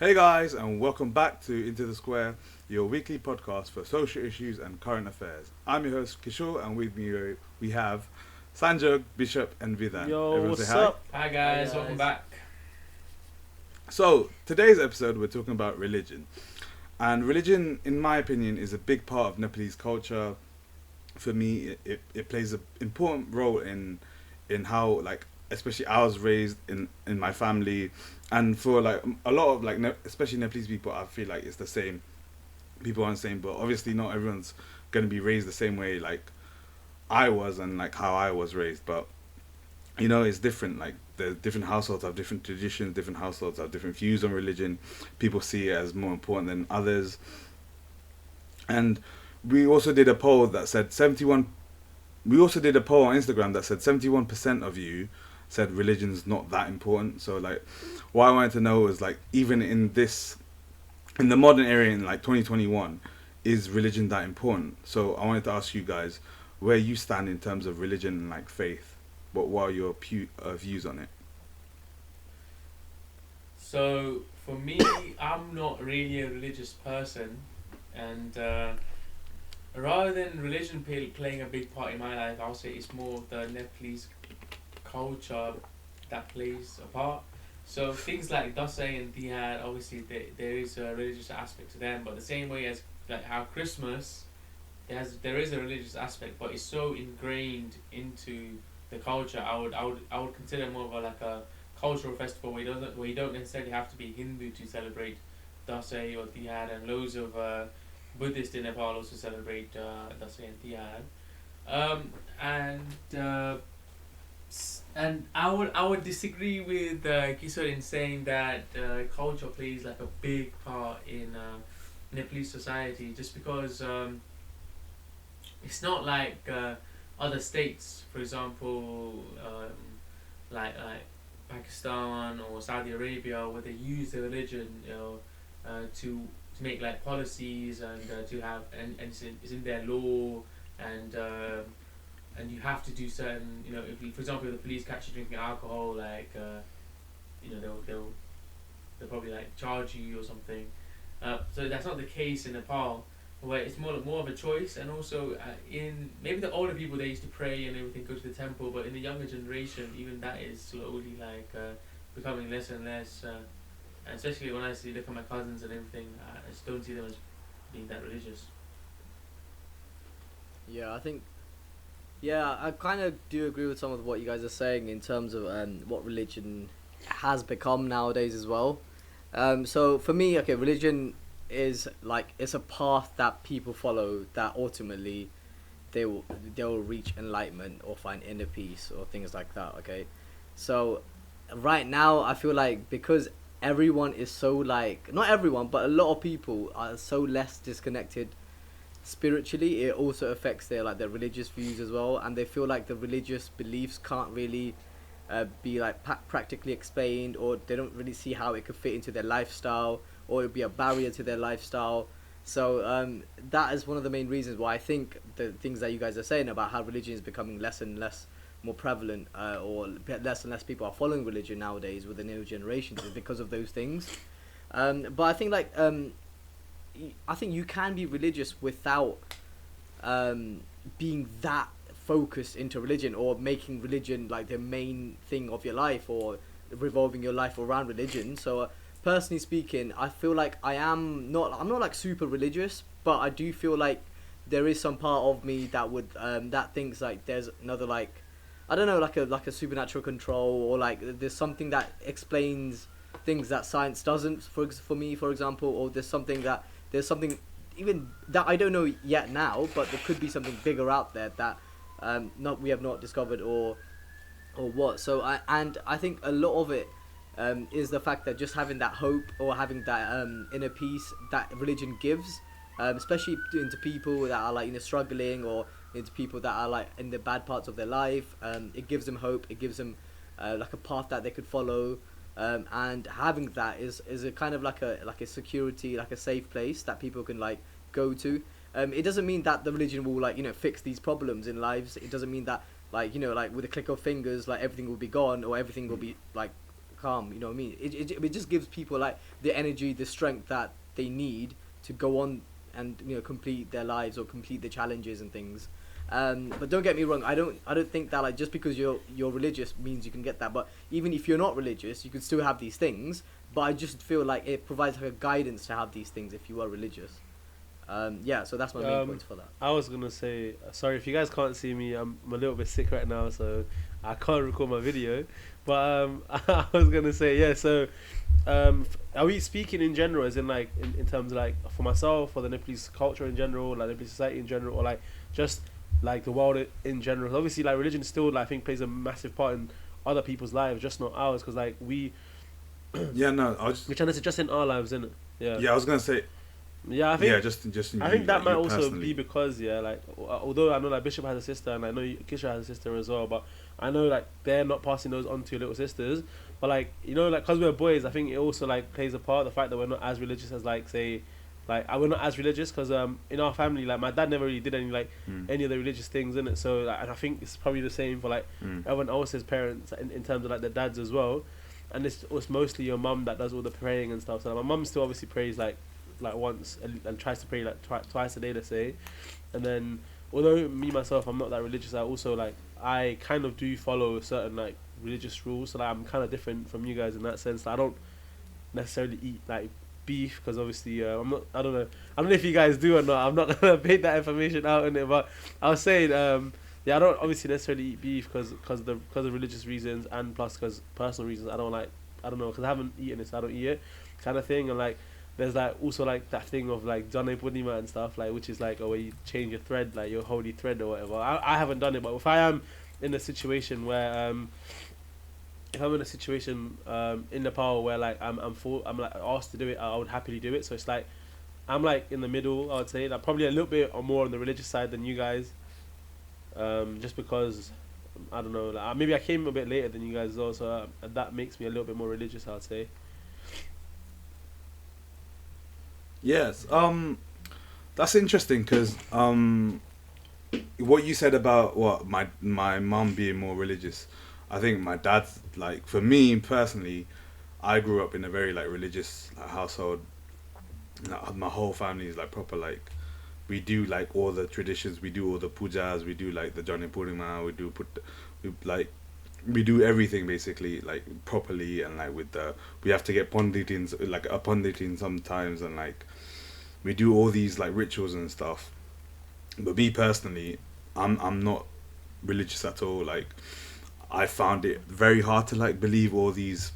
Hey guys, and welcome back to Into the Square, your weekly podcast for social issues and current affairs. I'm your host Kishor, and with me we have Sanjog, Bishop, and Vidhan. Yo, Everyone what's say hi. up? Hi guys, welcome back. So today's episode, we're talking about religion, and religion, in my opinion, is a big part of Nepalese culture. For me, it plays an important role in how, like, especially I was raised in my family, and for like a lot of like especially Nepalese people, I feel like it's the same. People aren't the same, but obviously not everyone's gonna be raised the same way like I was and like how I was raised. But it's different. Like the different households have different traditions, different households have different views on religion. People see it as more important than others. And we also did a poll that said 71. We also did a poll on Instagram that said 71% of you said religion's not that important. So like, what I wanted to know was like, even in the modern era in like 2021, is religion that important? So I wanted to ask you guys where you stand in terms of religion and like faith. What are your views on it? So for me, I'm not really a religious person, and rather than religion playing a big part in my life, I'll say it's more of the Nepalese culture that plays a part. So things like Dasai and Dihad, obviously there is a religious aspect to them, but the same way as like how Christmas, there is a religious aspect, but it's so ingrained into the culture. I would consider more of like a cultural festival where you don't necessarily have to be Hindu to celebrate Dasai or Dihad, and loads of Buddhists in Nepal also celebrate Dasai and Dihad. And I would disagree with Kishor in saying that culture plays like a big part in Nepalese society, just because it's not like other states, for example, like Pakistan or Saudi Arabia, where they use their religion, to make like policies and to have and it's in their law, and and you have to do certain, if you, for example, if the police catch you drinking alcohol, like they'll probably like charge you or something. So that's not the case in Nepal, where it's more of a choice. And also in maybe the older people, they used to pray and everything, go to the temple, but in the younger generation, even that is slowly like becoming less and less. And especially when I look at my cousins and everything, I just don't see them as being that religious. Yeah, I kind of do agree with some of what you guys are saying in terms of what religion has become nowadays as well. So for me, okay, religion is like, it's a path that people follow that ultimately they'll reach enlightenment or find inner peace or things like that. Okay, so right now I feel like because everyone is so, like, not everyone, but a lot of people are so less disconnected spiritually, it also affects their religious views as well, and they feel like the religious beliefs can't really be like practically explained, or they don't really see how it could fit into their lifestyle, or it would be a barrier to their lifestyle. So that is one of the main reasons why I think the things that you guys are saying about how religion is becoming less and less more prevalent, or less and less people are following religion nowadays with the new generations, is because of those things. But I think I think you can be religious without being that focused into religion, or making religion like the main thing of your life, or revolving your life around religion. So personally speaking, I feel like I'm not like super religious, but I do feel like there is some part of me that would that thinks like there's another, like, I don't know, like a supernatural control, or like there's something that explains things that science doesn't, for me, for example, or there's something even that I don't know yet now, but there could be something bigger out there that we have not discovered, or what. So I think a lot of it is the fact that just having that hope, or having that inner peace that religion gives, especially into people that are like struggling, or into people that are like in the bad parts of their life. It gives them hope. It gives them like a path that they could follow. And having that is a kind of like a security, like a safe place that people can like go to. It doesn't mean that the religion will like fix these problems in lives. It doesn't mean that like like with a click of fingers like everything will be gone, or everything will be like calm. You know what I mean? It just gives people like the energy, the strength that they need to go on and complete their lives or complete the challenges and things. But don't get me wrong, I don't think that like just because you're religious means you can get that. But even if you're not religious, you can still have these things. But I just feel like it provides like a guidance to have these things if you are religious. So that's my main points for that. I was gonna say, sorry if you guys can't see me, I'm a little bit sick right now, so I can't record my video. But I was gonna say, yeah. So, are we speaking in general, as in like in terms of like for myself, or the Nepalese culture in general, like Nepalese society in general, or like just like the world in general? Obviously, like religion still, like, I think, plays a massive part in other people's lives, just not ours, because like we're trying to say just in our lives, isn't it? Yeah, I was gonna say. Yeah, I think. Yeah, just in I you, think that like, might you also personally. be because like although I know like Bishop has a sister and I know Kishor has a sister as well, but I know like they're not passing those on to your little sisters. But like like because we're boys, I think it also like plays a part. The fact that we're not as religious as like say, like we're not as religious because in our family, like my dad never really did any like any of the religious things in it. So like, and I think it's probably the same for like everyone else's parents in terms of like their dads as well. And it's mostly your mum that does all the praying and stuff. So like, my mum still obviously prays like once and tries to pray like twice a day, let's say. And then although me myself I'm not that religious, I also like I kind of do follow certain like religious rules. So like I'm kind of different from you guys in that sense. Like, I don't necessarily eat like beef because obviously I don't know if you guys do or not. I'm not gonna put that information out in it, but I was saying I don't obviously necessarily eat beef because of religious reasons, and plus because personal reasons. I don't know because I haven't eaten it, so I don't eat it, kind of thing. And like there's like also like that thing of like Jane Purnima and stuff, like, which is like where you change your thread, like your holy thread or whatever. I haven't done it, but if I am in a situation where if I'm in a situation in Nepal where like I'm like asked to do it, I would happily do it. So it's like I'm like in the middle, I would say, like probably a little bit or more on the religious side than you guys, just because I don't know, like, maybe I came a bit later than you guys as well, so that makes me a little bit more religious, I would say. Yes, that's interesting because what you said about what my mum being more religious, I think my dad's like, for me personally, I grew up in a very like religious household. My whole family is like proper, like we do like all the traditions, we do all the pujas, we do like the Jane Purnima, we do everything basically like properly, and like we have to get panditins, like a panditin sometimes, and like we do all these like rituals and stuff. But me personally, I'm not religious at all. Like I found it very hard to like believe all these,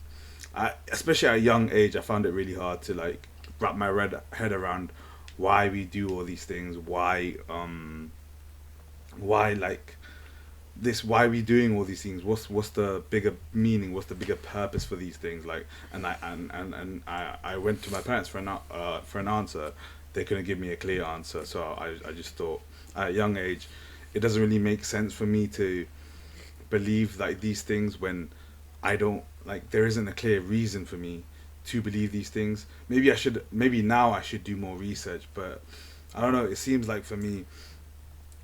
especially at a young age. I found it really hard to like wrap my head around why we do all these things, why like this, why are we doing all these things, what's the bigger meaning, what's the bigger purpose for these things, like. And I went to my parents for an answer. They couldn't give me a clear answer, so I just thought at a young age it doesn't really make sense for me to believe like these things when I don't, like, there isn't a clear reason for me to believe these things. Maybe now I should do more research, but I don't know, it seems like for me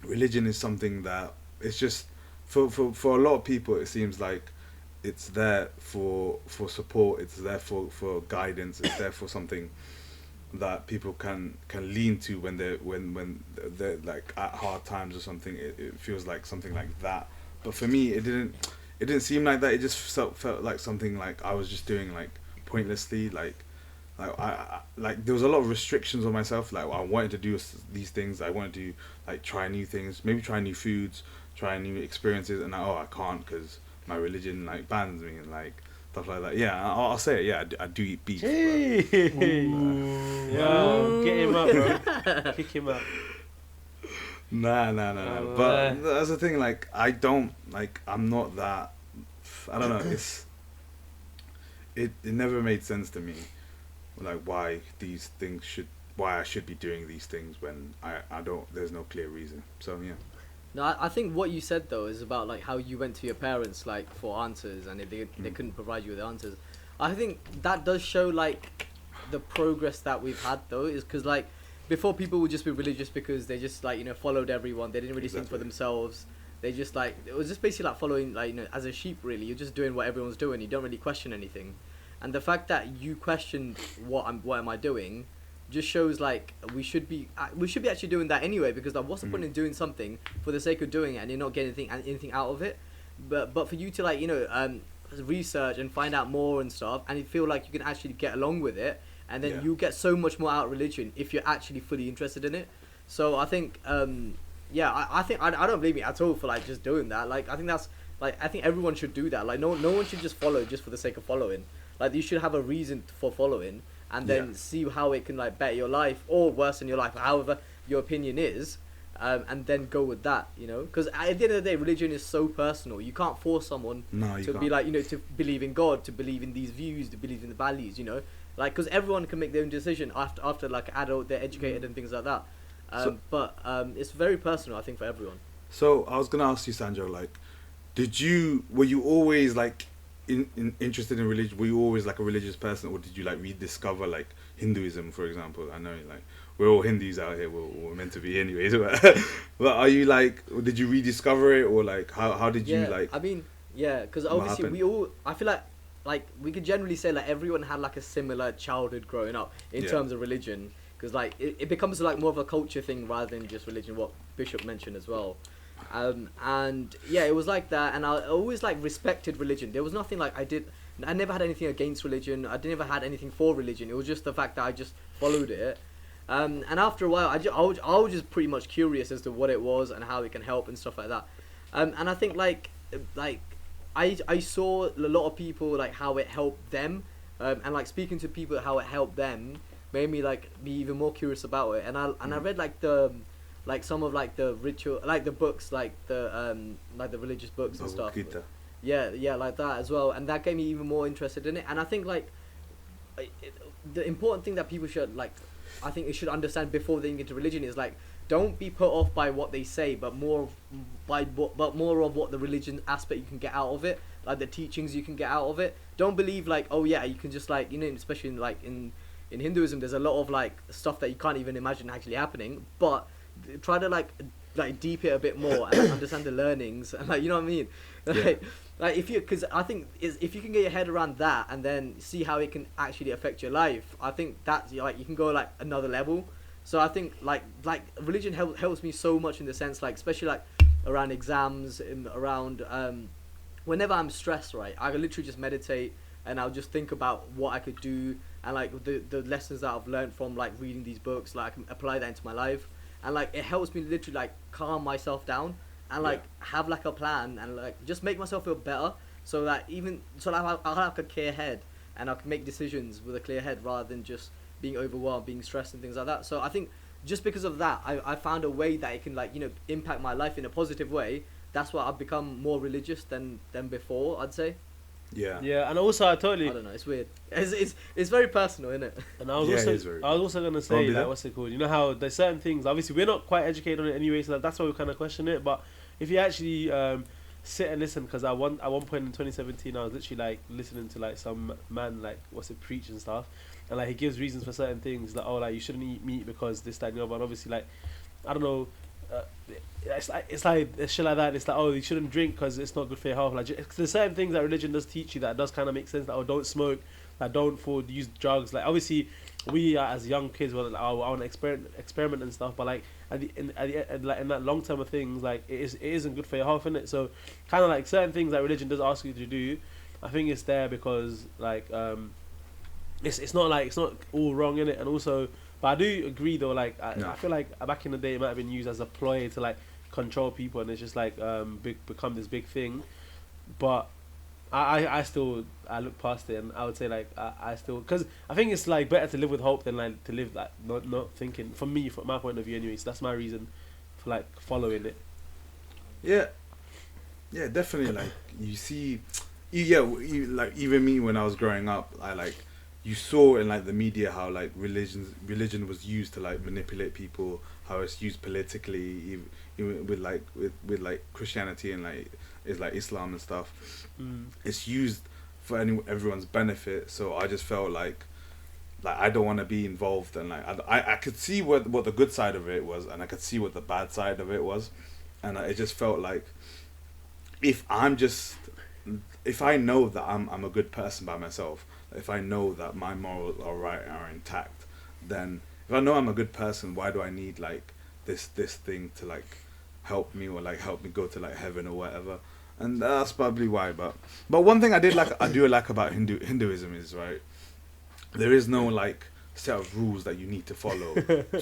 religion is something that it's just for a lot of people, it seems like it's there for support, it's there for guidance, it's there for something that people can lean to when they're like at hard times or something. It feels like something like that. But for me, it didn't seem like that. It just felt like something like I was just doing like pointlessly. Like I there was a lot of restrictions on myself. Like I wanted to do these things. I wanted to like try new things, maybe try new foods, try new experiences, and I can't because my religion like bans me and like stuff like that. Yeah, I'll say it. Yeah, I do eat beef. Hey. Yo, get him up, bro. Kick him up. Nah. But that's the thing. Like I'm not that. I don't know. It never made sense to me. Like why I should be doing these things when I don't. There's no clear reason. So yeah. No, I think what you said though is about like how you went to your parents like for answers, and they couldn't provide you with answers. I think that does show like the progress that we've had though, is because like before people would just be religious because they just like followed everyone. They didn't really think for themselves. they just like, it was just basically like following, like, as a sheep really. You're just doing what everyone's doing. You don't really question anything. And the fact that you questioned what am I doing, just shows like we should be actually doing that anyway, because like, what's the point in doing something for the sake of doing it and you're not getting anything out of it? But for you to like research and find out more and stuff, and you feel like you can actually get along with it, and then you get so much more out of religion if you're actually fully interested in it. So I think I think I don't blame you at all for like just doing that. Like I think that's like, I think everyone should do that. Like no one should just follow just for the sake of following. Like you should have a reason for following, and then see how it can like better your life or worsen your life, however your opinion is, and then go with that, because at the end of the day, religion is so personal. You can't force someone to be like, to believe in God, to believe in these views, to believe in the values, like, because everyone can make their own decision after like adult, they're educated and things like that. But it's very personal, I think, for everyone. So I was gonna ask you, Sandro, like, were you always like interested in religion? Were you always like a religious person, or did you like rediscover like Hinduism, for example? I know like we're all Hindus out here, we're meant to be anyways, but are you like, did you rediscover it, or like how did you like? I mean, because obviously I feel like we could generally say like everyone had like a similar childhood growing up in terms of religion, because like it becomes like more of a culture thing rather than just religion, what Bishop mentioned as well. And it was like that, and I always like respected religion. There was nothing like I never had anything against religion. I never had anything for religion. It was just the fact that I just followed it. And after a while, I was just pretty much curious as to what it was and how it can help and stuff like that. And I think like I saw a lot of people like how it helped them, and like speaking to people how it helped them made me like be even more curious about it. And I read like some of like the ritual, like the books, like the religious books and stuff. Yeah, like that as well, and that gave me even more interested in it. And I think like the important thing that people should like, I think they should understand before they get into religion is like, don't be put off by what they say, but more of what the religion aspect you can get out of it, like the teachings you can get out of it. Don't believe like, oh yeah, you can just like, especially in like in Hinduism, there's a lot of like stuff that you can't even imagine actually happening, but try to like deep it a bit more and understand the learnings, and like, you know what I mean, like because I think if you can get your head around that and then see how it can actually affect your life, I think that's like you can go like another level. So I think like religion helps me so much in the sense like, especially like around exams and around whenever I'm stressed, right, I can literally just meditate and I'll just think about what I could do, and like the lessons that I've learned from like reading these books, like I can apply that into my life, and like it helps me literally like calm myself down and like have like a plan and like just make myself feel better, so that I'll have a clear head and I can make decisions with a clear head rather than just being overwhelmed, being stressed and things like that. So I think just because of that, I found a way that it can like impact my life in a positive way. That's why I've become more religious than before, I'd say. Yeah, and also I don't know, it's weird. It's very personal, isn't it? And I was also gonna say like, what's it called? You know how there's certain things. Obviously, we're not quite educated on it anyway, so that's why we kind of question it. But if you actually sit and listen, because at one point in 2017, I was literally like listening to like some man like preach and stuff, and like he gives reasons for certain things, like, oh, like you shouldn't eat meat because this, that, and the other. And obviously, like, I don't know. It's like shit like that. It's like, oh, you shouldn't drink because it's not good for your health. Like, there's certain things that religion does teach you that does kind of make sense. Like, oh, don't smoke, like, don't use drugs. Like, obviously, we as young kids were like, oh, I want to experiment and stuff. But like in that long term of things, like it isn't good for your health, innit? So kind of like certain things that religion does ask you to do, I think it's there because like it's not all wrong, innit? And also, but I do agree though. Like I feel like back in the day it might have been used as a ploy to like control people, and it's just like become this big thing. But I still look past it, and I would say like I still, because I think it's like better to live with hope than like to live like not thinking. For me, from my point of view, anyway. So that's my reason for like following it. Yeah, definitely. Like you see, you like even me when I was growing up, I like. You saw in like the media how like religion was used to like manipulate people, how it's used politically, even with like Christianity and like is like Islam and stuff. It's used for everyone's benefit. So I just felt like I don't want to be involved, and like I could see what the good side of it was, and I could see what the bad side of it was, and it just felt like if I know that I'm a good person by myself, if I know that my morals are intact, then if I know I'm a good person, why do I need like this thing to like help me or like help me go to like heaven or whatever? And that's probably why. But one thing I do like about Hinduism is, right, there is no like set of rules that you need to follow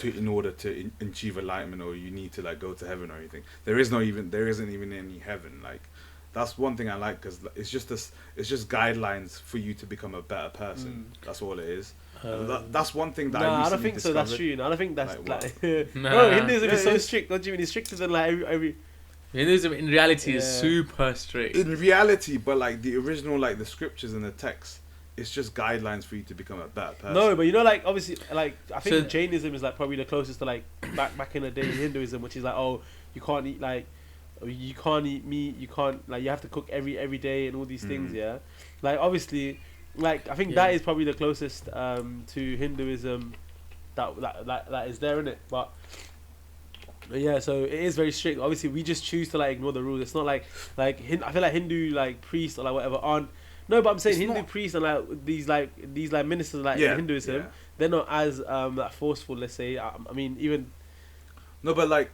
in order to achieve enlightenment, or you need to like go to heaven or anything. There isn't even any heaven. Like, that's one thing I like, because it's just guidelines for you to become a better person. That's all it is. That's one thing that I don't think so. That's true. No, I don't think that's like Nah. bro, Hinduism is so strict. What do you mean? It's stricter than like every Hinduism in reality is Yeah. super strict. in reality, but like the original, like the scriptures and the text, it's just guidelines for you to become a better person. No, but you know, like obviously, like I think So- Jainism is like probably the closest to like back in the day in Hinduism, which is like, oh, you can't eat like, you can't eat meat, you can't like, you have to cook every day and all these things. Yeah, like obviously, like I think that is probably the closest to Hinduism that is there, in it. But yeah, so it is very strict. Obviously, we just choose to like ignore the rules. It's not like I feel like Hindu like priests or like whatever aren't. No, but I'm saying It's Hindu not- priests and like these ministers like in Hinduism, they're not as like forceful. Let's say. I mean, even No, but like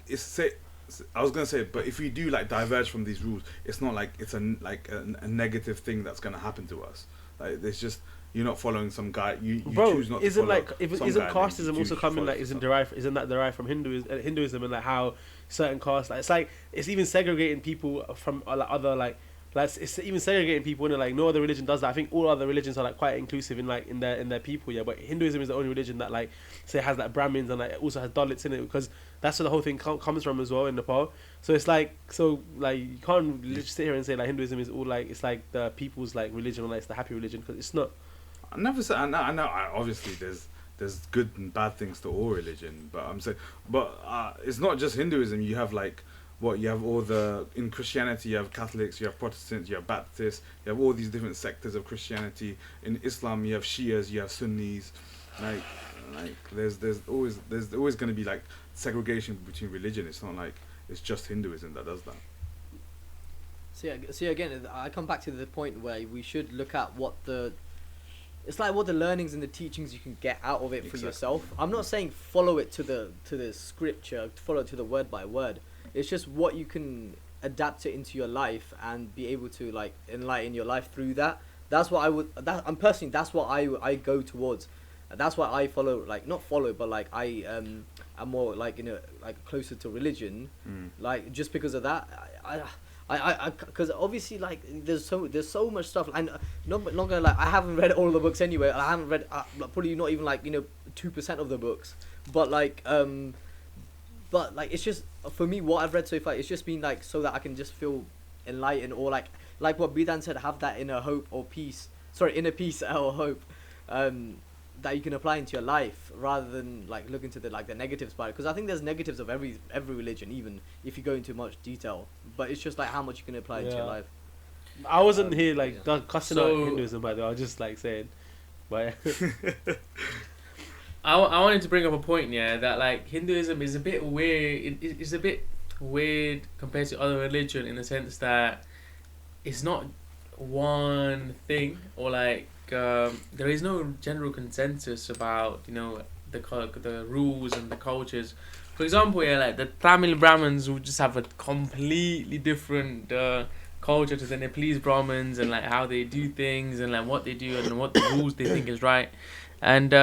I was gonna say, but if we do like diverge from these rules, it's not like it's a negative thing that's gonna happen to us. Like, it's just you're not following some guy. You bro, choose not to isn't follow like if some isn't guy, then casteism you also choose coming to like follow isn't that derived from Hinduism and like how certain castes like it's even segregating people from like other like it's even segregating people, and like no other religion does that. I think all other religions are like quite inclusive in like in their people, yeah. But Hinduism is the only religion that like say has like Brahmins and like it also has Dalits in it, because that's where the whole thing comes from as well in Nepal. So it's like you can't just sit here and say like Hinduism is all like it's like the people's like religion, or like it's the happy religion, because it's not. I never said. I know. Obviously, there's good and bad things to all religion, but I'm saying, it's not just Hinduism. You have like you have all in Christianity. You have Catholics, you have Protestants, you have Baptists. You have all these different sectors of Christianity. In Islam, you have Shias, you have Sunnis. Like there's always going to be like segregation between religion. It's not like it's just Hinduism that does that. See again, I come back to the point where we should look at what the learnings and the teachings you can get out of it for yourself. I'm not saying follow it to the scripture, follow it to the word by word. It's just what you can adapt it into your life and be able to like enlighten your life through that. That's what I would. That's what I go towards. That's why I follow, like not follow, but like I'm more like like closer to religion, like just because of that. I because obviously like there's so much stuff, and not gonna like I haven't read all the books anyway. I haven't read probably not even like 2% of the books, but like it's just for me what I've read so far. It's just been like so that I can just feel enlightened, or like what Bidan said, have that inner hope or peace. Sorry, inner peace or hope. That you can apply into your life, rather than like look into the negatives part, because I think there's negatives of every religion, even if you go into much detail, but it's just like how much you can apply into your life. I wasn't here like yeah. cussing out Hinduism, by the way. I was just like saying, but I wanted to bring up a point, that like Hinduism is a bit weird. It's a bit weird compared to other religion, in the sense that it's not one thing, or like there is no general consensus about the rules and the cultures. For example, like the Tamil Brahmins would just have a completely different culture to the Nepalese Brahmins, and like how they do things and like what they do and what the rules they think is right. And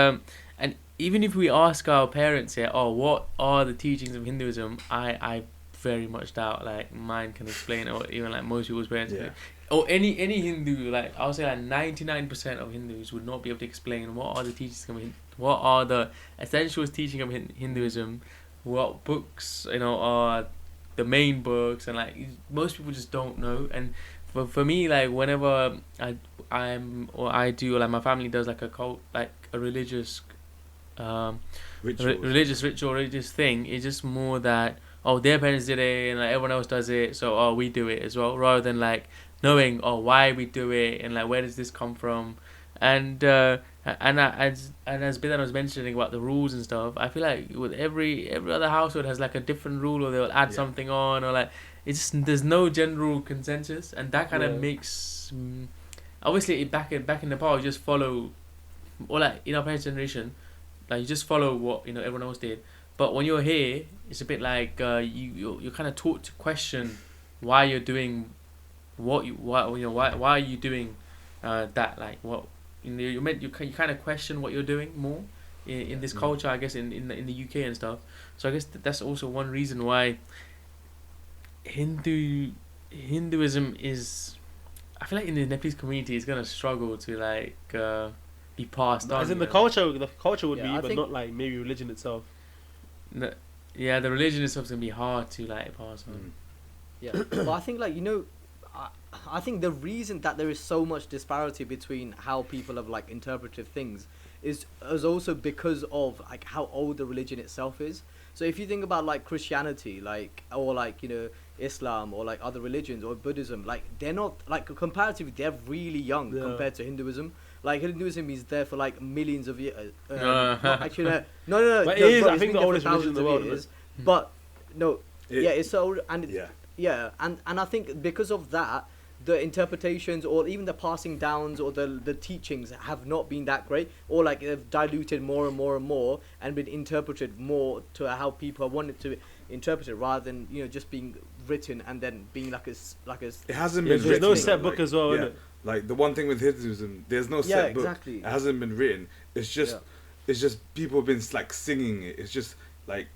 even if we ask our parents what are the teachings of Hinduism, I very much doubt like mine can explain it, or even like most people's parents can. Or any Hindu, like I would say like 99% of Hindus would not be able to explain what are the teachings of what are the essential teaching of Hinduism, what books are the main books, and like most people just don't know. And for me, like whenever I do, or like my family does like a cult, like a religious religious thing, it's just more that their parents did it and like everyone else does it, so we do it as well, rather than like knowing why we do it and like where does this come from, As Bidan was mentioning about the rules and stuff, I feel like with every other household has like a different rule, or they'll add Yeah. something on, or like it's just, there's no general consensus, and that kind of Yeah. makes obviously back in Nepal you just follow, or like in our parents' generation, like you just follow what everyone else did. But when you're here, it's a bit like you're kind of taught to question why you're doing why are you doing that, like what you kind of question what you're doing more in this culture, I guess, in the UK and stuff. So I guess that's also one reason why Hinduism is, I feel like in the Nepalese community is gonna struggle to like be passed on. As in you the know? culture would Yeah, be, I but think- not like maybe religion itself. Yeah, the religion itself is gonna be hard to like pass on. Yeah, but I think I think the reason that there is so much disparity between how people have like interpreted things is also because of like how old the religion itself is. So if you think about like Christianity, like, or like Islam, or like other religions, or Buddhism, like they're not like comparatively they're really young Yeah. compared to Hinduism. Like Hinduism is there for like millions of years. No. Actually, no. But no, it is, bro, I it's think, been the there for oldest religion in thousands the of world, isn't years. it? But no, It- yeah, it's so old, and Yeah. yeah, and I think because of that, the interpretations or even the passing downs or the teachings have not been that great, or like they've diluted more and more and more and been interpreted more to how people want it to interpret it, rather than just being written and then being like a It hasn't Yeah, been there's written. no thing. set book as well, yeah, isn't it? like the one thing with Hinduism, there's no Yeah, set book. exactly. It hasn't been written. It's just Yeah. it's just people have been like singing it. It's just like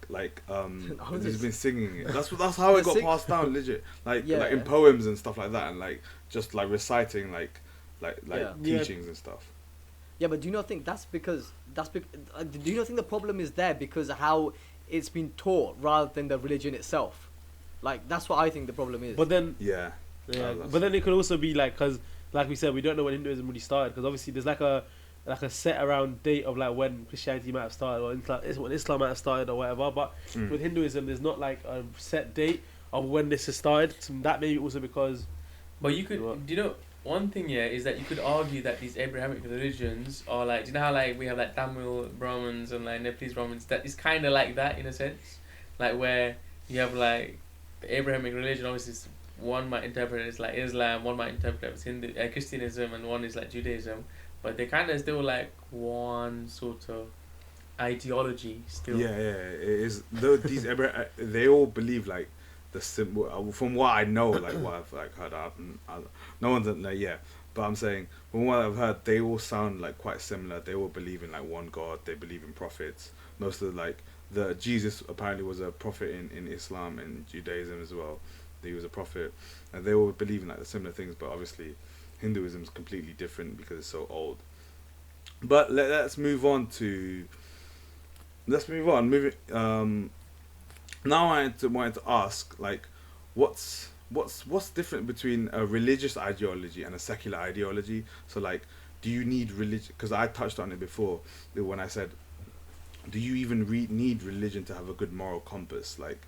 Oh, they've been singing it. That's how it got passed down, legit. Like Yeah. like in poems and stuff like that, and like just like reciting like Yeah. teachings and stuff. Yeah, but do you not think do you not think the problem is there because of how it's been taught rather than the religion itself? Like that's what I think the problem is. But then, Yeah. yeah, that's- but then it could also be like, because like we said, we don't know when Hinduism really started, because obviously there's like a set around date of like when Christianity might have started, or when Islam might have started, or whatever. But Mm. with Hinduism, there's not like a set date of when this has started. So that maybe also because But you could, What? do you know, one thing, yeah, is that you could argue that these Abrahamic religions are like, do you know how like we have like Tamil Brahmins and like Nepalese Brahmins, that is kind of like that in a sense, like where you have like the Abrahamic religion, obviously one might interpret it as like Islam, one might interpret it as Christianism, and one is like Judaism, but they kind of still like one sort of ideology still. Yeah, it is. Though these they all believe like the simple. From what I know, like what I've like heard, no one's like But I'm saying from what I've heard, they all sound like quite similar. They all believe in like one God. They believe in prophets. Most of the Jesus apparently was a prophet in Islam and Judaism as well. He was a prophet, and they all believe in like the similar things. But obviously, Hinduism is completely different because it's so old. But let's move on to. Now I wanted to ask, like, what's different between a religious ideology and a secular ideology? So, like, do you need religion? Because I touched on it before when I said, do you even need religion to have a good moral compass? Like,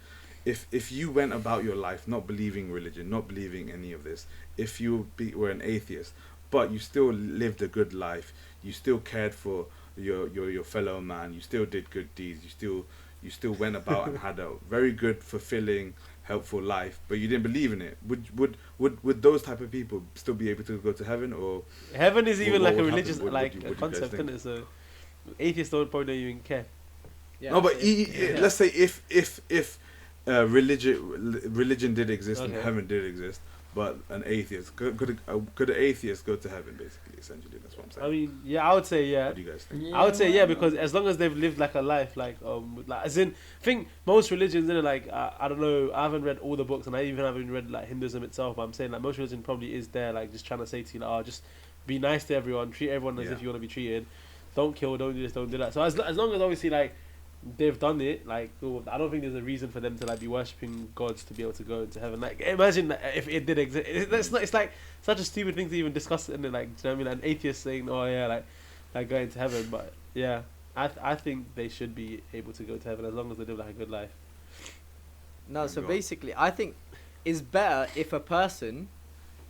if you went about your life not believing religion, not believing any of this, if you were an atheist, but you still lived a good life, you still cared for your fellow man, you still did good deeds, you still went about and had a very good, fulfilling, helpful life, but you didn't believe in it, would those type of people still be able to go to heaven? Or heaven is even what like a would religious happen? like What a do you guys concept, think? isn't it? So atheists don't probably don't even care. Yeah, no, but yeah. let's say if religion did exist and Okay. heaven did exist, but an atheist could an atheist go to heaven? Basically, essentially, that's what I'm saying. I mean, yeah, I would say yeah. What do you guys think? I would say yeah, because as long as they've lived like a life, like as in, I think most religions, like I don't know, I haven't read all the books, and I even haven't read like Hinduism itself. But I'm saying like most religion probably is there, like just trying to say to you, like, just be nice to everyone, treat everyone as Yeah. if you want to be treated, don't kill, don't do this, don't do that. So as long as obviously like they've done it, like cool, I don't think there's a reason for them to like be worshipping gods to be able to go into heaven. Like imagine that if it did exist, it's like such a stupid thing to even discuss it. And like, do you know what I mean? An atheist saying, "Oh yeah, like going to heaven," but yeah, I think they should be able to go to heaven as long as they live like a good life. No, so Go on. basically, I think it's better if a person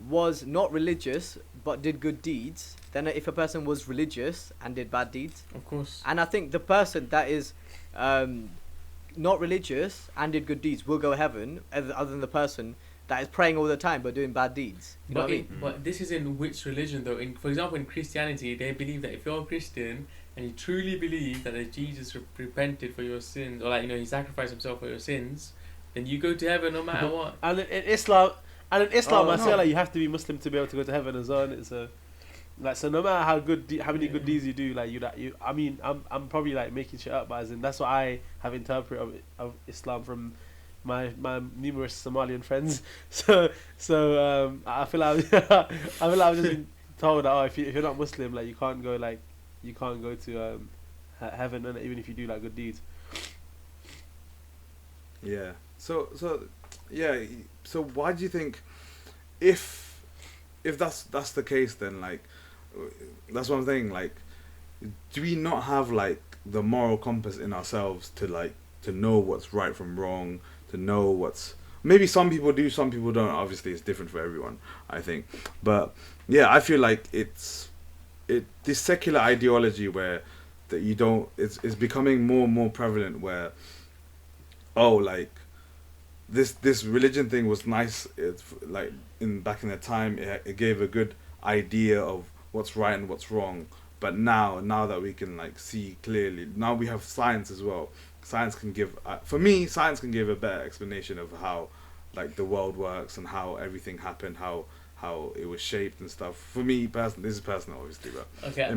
was not religious but did good deeds than if a person was religious and did bad deeds. Of course. And I think the person that is not religious and did good deeds will go heaven, other than the person that is praying all the time but doing bad deeds. You know what I mean? But this is in which religion though? For example, in Christianity, they believe that if you're a Christian and you truly believe that Jesus repented for your sins, or like, you know, he sacrificed himself for your sins, then you go to heaven no matter what. And in Islam, I no. feel like you have to be Muslim to be able to go to heaven as well. And it's like, so no matter how many good deeds you do, like you. I mean, I'm probably like making shit up, but as in that's what I have interpreted of Islam from my numerous Somalian friends. So I feel like I've just been told that if you're not Muslim, like you can't go to heaven, and even if you do like good deeds. Yeah. So yeah. So why do you think, if that's the case, then like that's one thing. Like, do we not have like the moral compass in ourselves to know what's right from wrong, to know what's, maybe some people do, some people don't. Obviously, it's different for everyone, I think. But yeah, I feel like this secular ideology where that you don't, it's becoming more and more prevalent. Where like this religion thing was nice. It's like back in the time, it gave a good idea of what's right and what's wrong. But now that we can like see clearly, now we have science as well. Science can give, for me, science can give a better explanation of how like the world works and how everything happened, how it was shaped and stuff. For me, personally, this is personal, obviously, but Okay.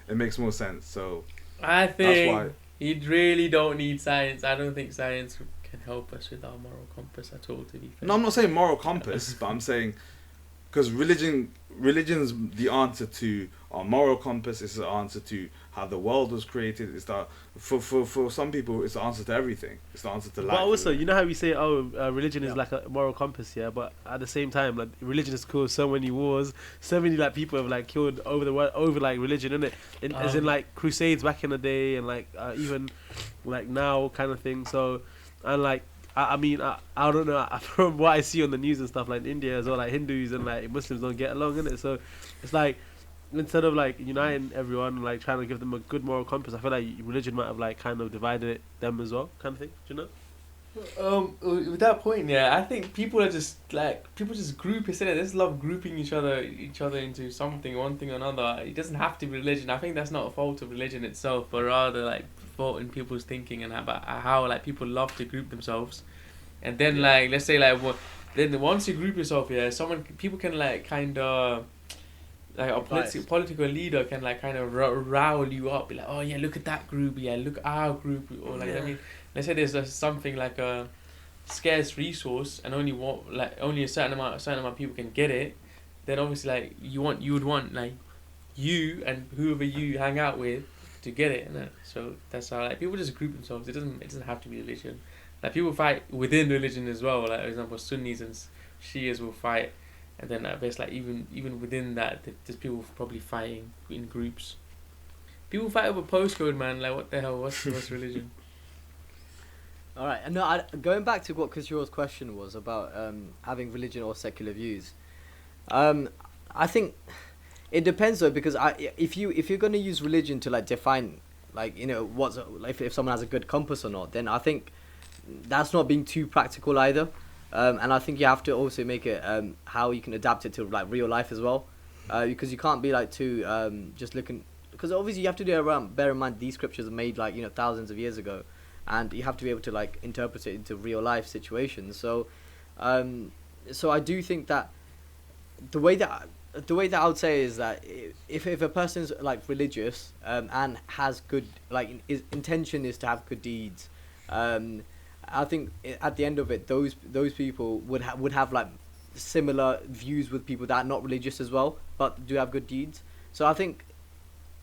it makes more sense. So I that's think why. you really don't need science. I don't think science can help us with our moral compass at all, to be fair. No, I'm not saying moral compass, but I'm saying because religion's the answer to our moral compass. It's the answer to how the world was created. It's the for some people, it's the answer to everything. It's the answer to life. But also, you know how we say, religion is Yeah. like a moral compass, yeah. But at the same time, like religion has caused so many wars, so many like people have like killed over the world over like religion, innit? As in like crusades back in the day, and like even like now kind of thing. So, and like I mean, I don't know, from what I see on the news and stuff, like in India as well, like Hindus and like Muslims don't get along, innit? So it's like, instead of like uniting everyone and like trying to give them a good moral compass, I feel like religion might have like kind of divided them as well, kind of thing. Do you know? With that point, yeah, I think people just group us in it. They just love grouping each other into something, one thing or another. It doesn't have to be religion. I think that's not a fault of religion itself, but rather like fault in people's thinking and about how like people love to group themselves. And then like, let's say like, then once you group yourself, yeah, people can like kind of, like a political leader can like kind of rile you up, be like, oh yeah, look at that group, yeah, look at our group, or like, I mean, let's say there's something like a scarce resource and only a certain amount of people can get it, then obviously like you would want like you and whoever you hang out with to get it, innit? So that's how like people just group themselves. It doesn't have to be religion. Like people fight within religion as well. Like for example, Sunnis and Shias will fight. And then I guess like even within that, there's people probably fighting in groups. People fight over postcode, man. Like what the hell? What's religion? All right, and no, going back to what Kishor's question was about having religion or secular views. I think it depends though, because if you're going to use religion to like define like, you know, what's like if someone has a good compass or not, then I think that's not being too practical either. And I think you have to also make it how you can adapt it to like real life as well, because you can't be like too just looking, because obviously you have to bear in mind these scriptures are made like, you know, thousands of years ago, and you have to be able to like interpret it into real life situations. So I do think that the way that I would say is that if a person's like religious and has good, like his intention is to have good deeds, I think at the end of it, those people would have like similar views with people that are not religious as well, but do have good deeds. So I think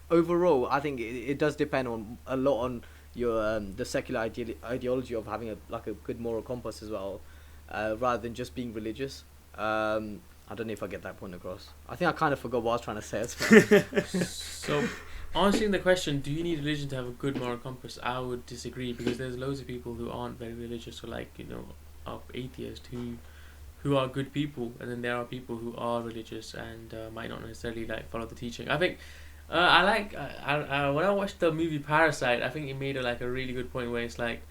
overall, I think it does depend a lot on your the secular ideology of having a good moral compass as well, rather than just being religious. I don't know if I get that point across. I think I kind of forgot what I was trying to say as well. So, answering the question, do you need religion to have a good moral compass? I would disagree, because there's loads of people who aren't very religious, or like, you know, are atheists who are good people, and then there are people who are religious and might not necessarily like follow the teaching. I think when I watched the movie Parasite, I think it made a really good point where it's like,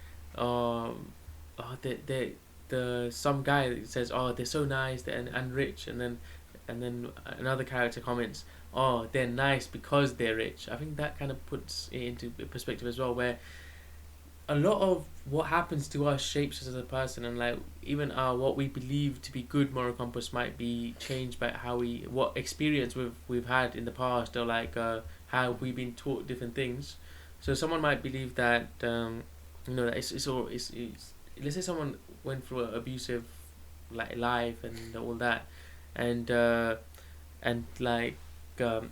the some guy that says, oh, they're so nice and rich, and then another character comments, oh, they're nice because they're rich. I think that kind of puts it into perspective as well, where a lot of what happens to us shapes us as a person, and like even what we believe to be good moral compass might be changed by what experience we've had in the past, or like how we've been taught different things. So someone might believe that that it's let's say someone went through an abusive like life and all that, and like they're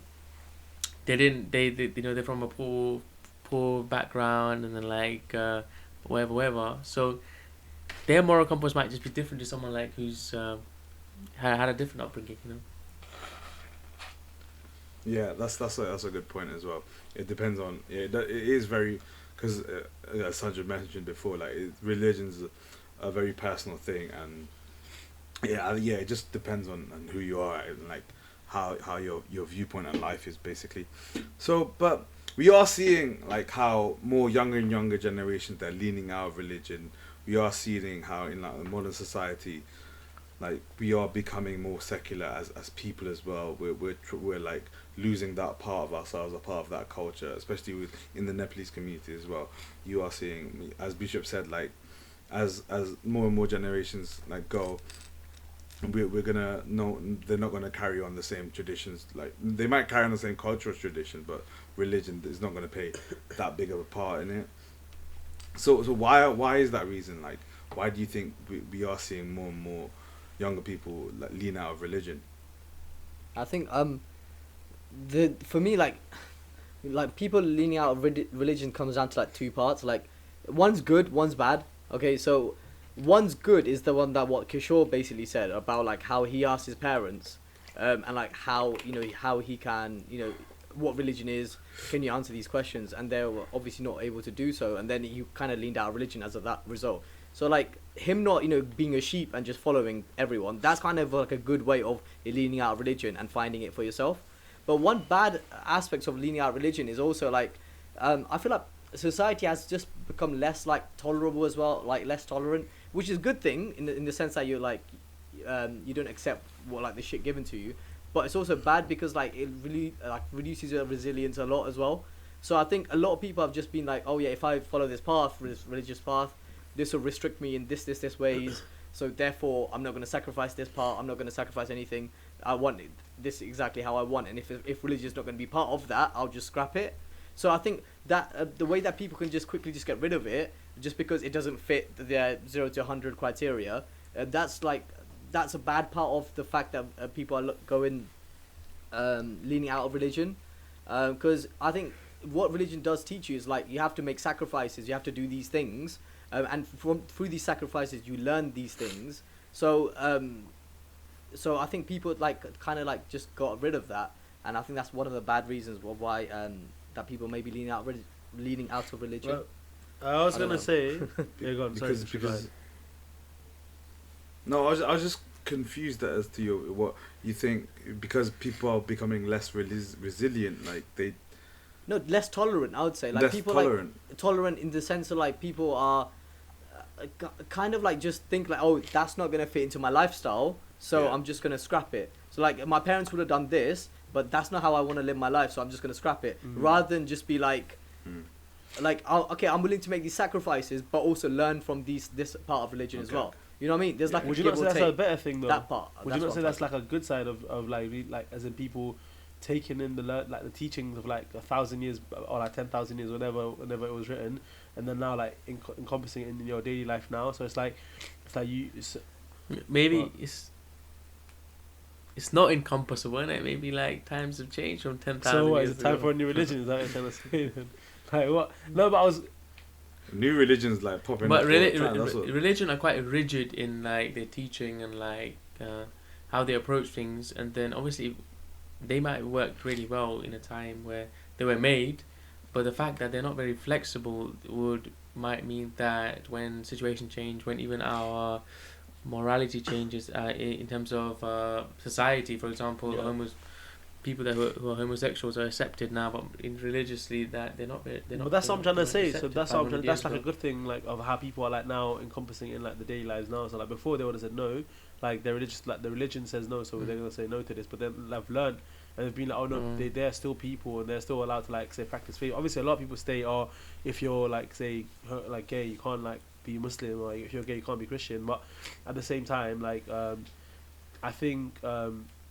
from a poor background, and then like whatever. So their moral compass might just be different to someone like who's had a different upbringing. Yeah, that's a good point as well. It depends on it is very, because as Sandra mentioned before, like religion's a very personal thing, and it just depends on who you are and like how your viewpoint on life is basically. So, but we are seeing like how more younger and younger generations, they're leaning out of religion. We are seeing how in like modern society, like we are becoming more secular as people as well. We're like losing that part of ourselves, a part of that culture, especially in the Nepalese community as well. You are seeing, as Bishop said, like as more and more generations like go, we're gonna no, they're not gonna carry on the same traditions. Like they might carry on the same cultural tradition, but religion is not gonna play that big of a part in it. So why is that reason? Like why do you think we are seeing more and more younger people like lean out of religion? I think for me like people leaning out of religion comes down to like two parts. Like one's good, one's bad. Okay, so one's good is the one that what Kishor basically said about like how he asked his parents, and like how how he can what religion is, can you answer these questions, and they were obviously not able to do so, and then he kind of leaned out of religion as of that result. So like him not being a sheep and just following everyone, that's kind of like a good way of leaning out of religion and finding it for yourself. But one bad aspect of leaning out of religion is also like I feel like society has just become less like tolerable as well, like less tolerant, which is a good thing in the sense that you're like you don't accept what like the shit given to you, but it's also bad because like it really like reduces your resilience a lot as well. So I think a lot of people have just been like, oh yeah, if I follow this path, this religious path, this will restrict me in this ways, so therefore I'm not going to sacrifice this part, I'm not going to sacrifice anything, I want this exactly how I want, and if religion is not going to be part of that, I'll just scrap it. So I think that the way that people can just quickly just get rid of it just because it doesn't fit their 0 to 100 criteria, that's a bad part of the fact that people are leaning out of religion, because I think what religion does teach you is like you have to make sacrifices, you have to do these things, and through these sacrifices you learn these things. So I think people like kind of like just got rid of that, and I think that's one of the bad reasons why that people may be leaning out of religion. Well, I was gonna say, yeah, go on. because no, I was just confused as to what you think, because people are becoming less resilient, like they. No, less tolerant. I would say like less people tolerant. like tolerant in the sense of like people are kind of like just think like, oh, that's not gonna fit into my lifestyle, so I'm just gonna scrap it. So like my parents would have done this, but that's not how I want to live my life, so I'm just gonna scrap it, rather than just be like. Like, okay, I'm willing to make these sacrifices, but also learn from this part of religion as well. You know what I mean? There's like would you not say that's a better thing though? That part. Would you not say that's like a good side of like as in people taking in the teachings of like 1,000 years or like 10,000 years, whenever it was written, and then now like encompassing it in your daily life now. So it's like maybe it's not encompassable, isn't it? Maybe like times have changed from 10,000 years ago. So what, is it time for a new religion? Is that what you're trying to say then? Like what? No, but I was. New religions like popping but up. Religion are quite rigid in like their teaching and like how they approach things, and then obviously they might have worked really well in a time where they were made, but the fact that they're not very flexible might mean that when situations change, when even our morality changes in terms of society. For example, Yeah. people who are homosexuals are accepted now, but in religiously that they're not. They're not. But that's what I'm trying to say. So accepted that's what I'm 500 trying. That's years like a ago. good thing, like of how people are like now encompassing in like the daily lives now. So like before they would have said no, like their religious, like the religion says no, so they're gonna say no to this. But then I've learned and they've been like, oh no, they're still people and they're still allowed to like say practice faith. Obviously, a lot of people say, oh, if you're like say like gay, you can't like be Muslim, or if you're gay, you can't be Christian. But at the same time, like I think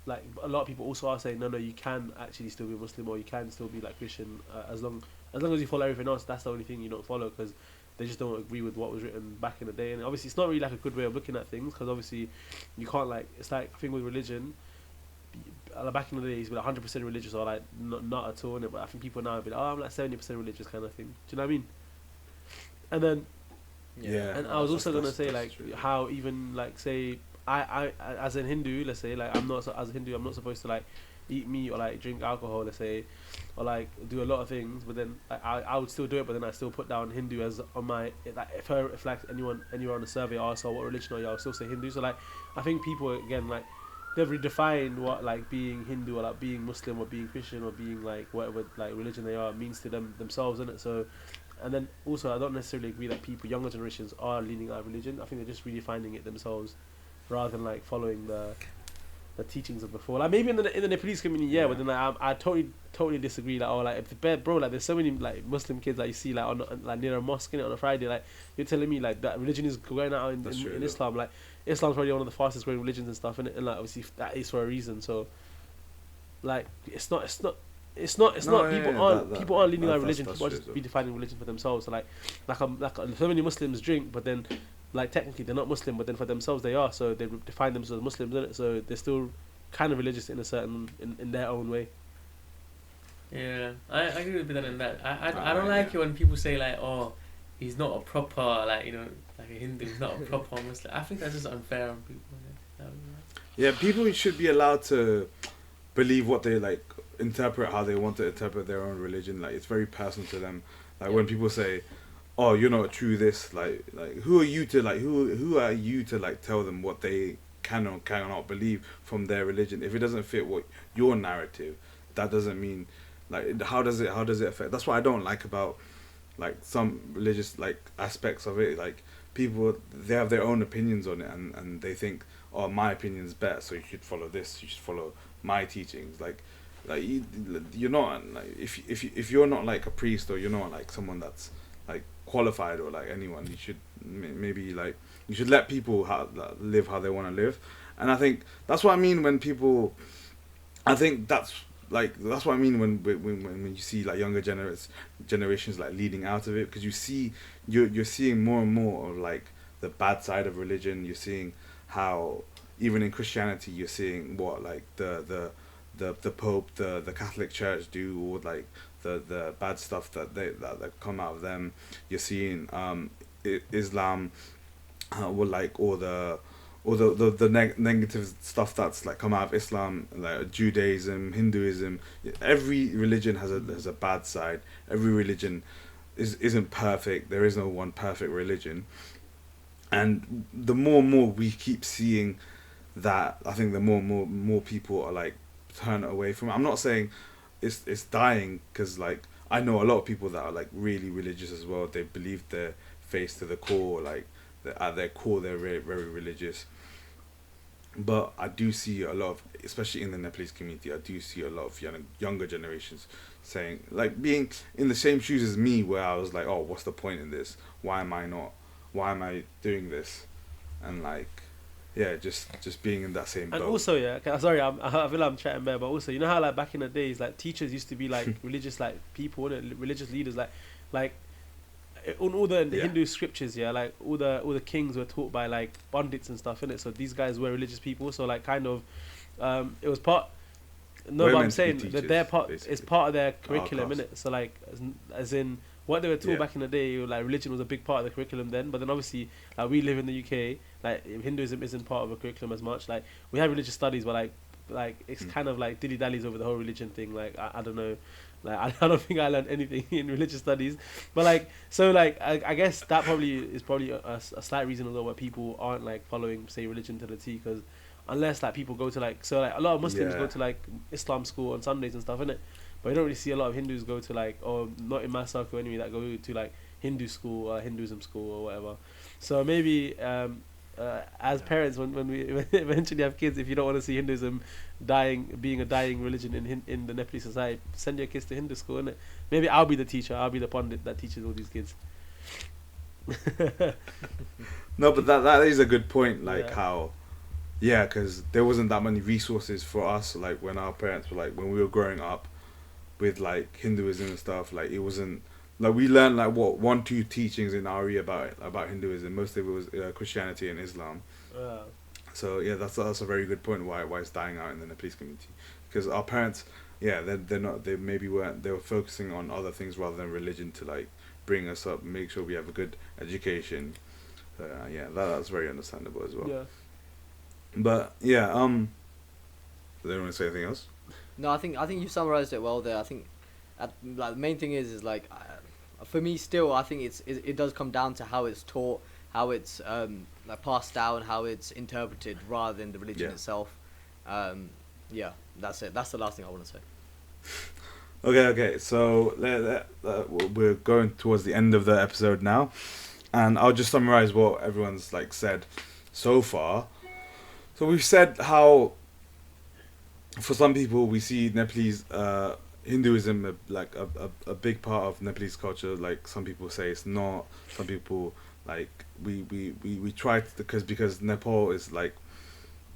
like a lot of people also are saying no, you can actually still be Muslim or you can still be like Christian as long as you follow everything else. That's the only thing you don't follow because they just don't agree with what was written back in the day. And obviously it's not really like a good way of looking at things because obviously you can't like, it's like a thing with religion. Back in the days, 100% religious or like not at all. But I think people now be like, oh, I'm like 70% religious kind of thing. Do you know what I mean? And then Yeah. and I was also gonna say that's like true. how even like say I as a Hindu, let's say like as a Hindu I'm not supposed to like eat meat or like drink alcohol, let's say, or like do a lot of things, but then like, I would still do it, but then I still put down Hindu as on my like if like anyone on the survey asks what religion are you, I'll still say Hindu. So like I think people again like they've redefined what like being Hindu or like being Muslim or being Christian or being like whatever like religion they are means to themselves, innit? So and then also I don't necessarily agree that people younger generations are leaning out of religion. I think they're just redefining it themselves rather than like following the teachings of before. Like maybe in the Nepalese community, yeah, but then like, I totally disagree. Like, oh, like if bro, like there's so many like Muslim kids that you see like on like near a mosque innit, on a Friday. Like you're telling me like that religion is going out in Islam. Like Islam's probably one of the fastest growing religions and stuff, and like obviously that is for a reason. So like it's not. People aren't leaning on religion. People are just redefining religion for themselves. So like so many Muslims drink, but then like technically they're not Muslim, but then for themselves they are. So they define themselves as Muslims, innit? So they're still kind of religious in a certain in their own way. Yeah, I agree with that in that. I don't like it when people say like, oh, he's not a proper like like a Hindu. He's not a proper Muslim. I think that's just unfair on people. Yeah, people should be allowed to believe what they like, interpret how they want to interpret their own religion. Like it's very personal to them. Like when people say, "Oh, you're not true this," like who are you to like tell them what they can or cannot believe from their religion? If it doesn't fit what your narrative, that doesn't mean like how does it affect? That's what I don't like about like some religious like aspects of it. Like people, they have their own opinions on it, and they think, oh, my opinion's better, so you should follow this, you should follow my teachings. Like you're not like if you're not like a priest, or you're not like someone that's like qualified, or like anyone, you should maybe like you should let people live how they want to live. And I think that's what I mean when people, I think that's what I mean when you see like younger generations like leading out of it, because you're seeing more and more of like the bad side of religion. You're seeing how even in Christianity you're seeing what like the Pope, the Catholic Church do, or like the bad stuff that come out of them. You're seeing Islam, negative stuff that's like come out of Islam, like Judaism, Hinduism. Every religion has a bad side. Every religion isn't perfect. There is no one perfect religion. And the more and more we keep seeing that, I think the more people are like turn away from it. I'm not saying it's dying, because like I know a lot of people that are like really religious as well. They believe their faith to the core, like at their core they're very, very religious. But I do see a lot of, especially in the Nepalese community, I do see a lot of younger generations saying, like, being in the same shoes as me, where I was like, oh, what's the point in this? Why am I doing this? And like, yeah, just being in that same boat. And also, yeah, sorry, I feel like I'm chatting bare, but also, you know how like back in the days, like teachers used to be like religious like people, religious leaders, like on all the Hindu scriptures, yeah, like all the kings were taught by like bandits and stuff, innit? So these guys were religious people, so like kind of, it was part. No, but I'm saying that their part basically. Is part of their curriculum, innit? So like, as in what they were taught back in the day, like religion was a big part of the curriculum then. But then obviously, like we live in the UK, like Hinduism isn't part of a curriculum as much. Like we have religious studies, but like it's kind of like dilly dallies over the whole religion thing. Like I don't know, Like I don't think I learned anything in religious studies, but like so like I guess that probably is a slight reason as well why people aren't like following say religion to the T, because unless like people go to like so like a lot of Muslims Yeah. go to like Islam school on Sundays and stuff, innit? But you don't really see a lot of Hindus go to like, or not in my circle anyway, that go to like Hindu school or Hinduism school or whatever. So maybe as parents, when we eventually have kids, if you don't want to see Hinduism being a dying religion in the Nepalese society, send your kids to Hindu school, innit? Maybe I'll be the teacher, I'll be the pundit that teaches all these kids. No, but that is a good point. Like Yeah. how, yeah, because there wasn't that many resources for us. Like when our parents were like when we were growing up with like Hinduism and stuff. Like it wasn't like we learned like what 1-2 teachings in RE about Hinduism. Most of it was Christianity and Islam. So yeah, that's a very good point. Why it's dying out in the Nepalese community, because our parents, yeah, they're not, they maybe weren't, they were focusing on other things rather than religion to like bring us up, make sure we have a good education. So yeah, that's very understandable as well. Yeah. But yeah, does anyone want to say anything else? No, I think you summarized it well there. I think like the main thing is like for me still I think it does come down to how it's taught, how it's like passed down, how it's interpreted rather than the religion Yeah. itself. Yeah, that's it. That's the last thing I want to say. Okay. So we're going towards the end of the episode now, and I'll just summarize what everyone's like said so far. So we've said how, for some people, we see Nepalese Hinduism like a big part of Nepalese culture. Like some people say it's not. Some people like we try to, because Nepal is like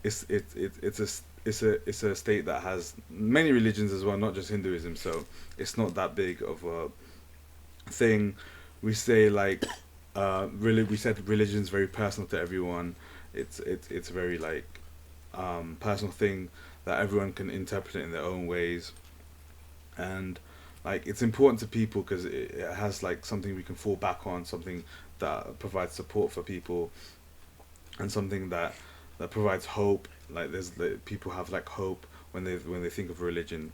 it's a state that has many religions as well, not just Hinduism. So it's not that big of a thing. We say like we said religion is very personal to everyone. It's very like personal thing that everyone can interpret it in their own ways, and like it's important to people because it has like something we can fall back on, something that provides support for people, and something that provides hope. Like people have like hope when they think of religion,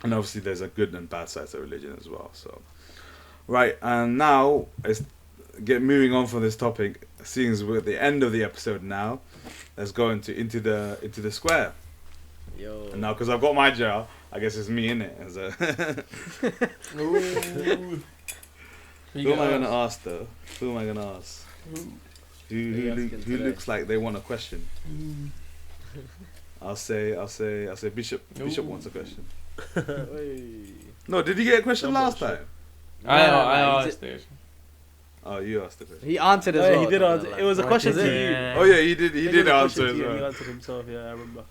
and obviously there's a good and bad side to religion as well. So right, and now it's moving on from this topic. Seeing as we're at the end of the episode now, let's go into the square. Yo. And now, because I've got my jar, I guess it's me in it. Who am I gonna ask though? Who am I gonna ask? Who looks like they want a question? I'll say Bishop. Bishop wants a question. No, did he get a question last time? I he asked it. Oh, you asked the question. He answered as Oh, yeah, well. he did answer. Like, It was a right, question is to it? you. Yeah. Oh yeah, he did It was a answer question as to you, and he well. answered himself. Yeah, I remember.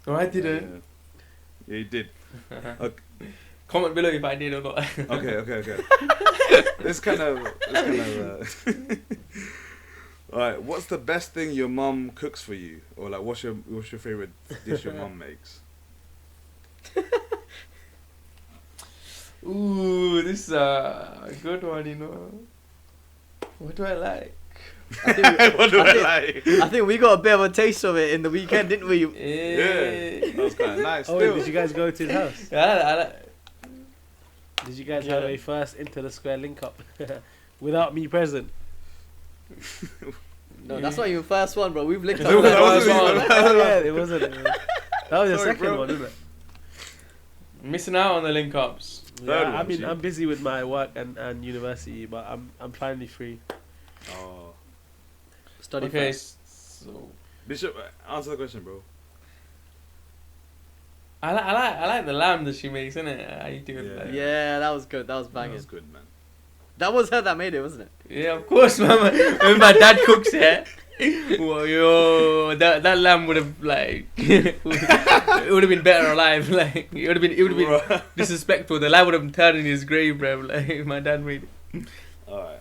No, I didn't. Yeah, he did. Comment below if I did or not. Okay. It's kind of. Alright, what's the best thing your mum cooks for you, or like what's your favorite dish your mum makes? Ooh, this is a good one, you know. What do I like? I think, What do I like? I think we got a bit of a taste of it in the weekend, didn't we? Yeah, that was kind of nice. Oh, still. wait, did you guys go to his house? I like. Did you guys Yeah. have a first into the square link up without me present? No, that's not even first one, bro. We've linked That up. wasn't like- even- Oh, yeah, it wasn't. That was the Sorry, second bro. one, isn't it? Missing out on the link ups. Third Yeah, I one, mean, G. I'm busy with my work and university, but I'm finally free. Oh. Study Okay, first. so Bishop, answer the question, bro. I like the lamb that she makes, innit? I eat it with Yeah. like, Yeah, that was good. That was That banging. was good, man. That was her that made it, wasn't it? Yeah, of course, man. When my dad cooks it, well, yo, that lamb would have like, it would have been better alive. Like it would have been disrespectful. The lamb would have turned in his grave, bro. Like if my dad made it. Alright.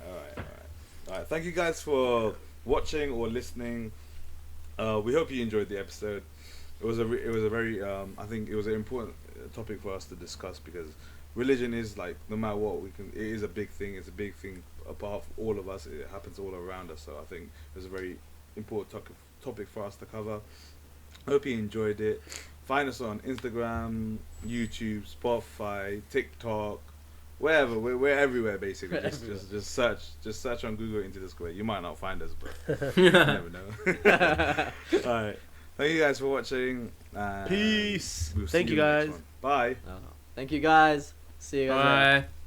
Thank you guys for watching or listening. We hope you enjoyed the episode. It was a very I think it was an important topic for us to discuss, because religion is like, no matter what, it is a big thing. It's a big thing apart from all of us. It happens all around us. So I think it was a very important topic for us to cover. Hope you enjoyed it. Find us on Instagram, YouTube, Spotify, TikTok, wherever. We're everywhere basically. We're Just, everywhere. just search on Google Into the Square. You might not find us, but you never know. All right. Thank you guys for watching. Peace. We'll see Thank you in the next guys. one. Bye. Thank you guys. See you guys later. Bye.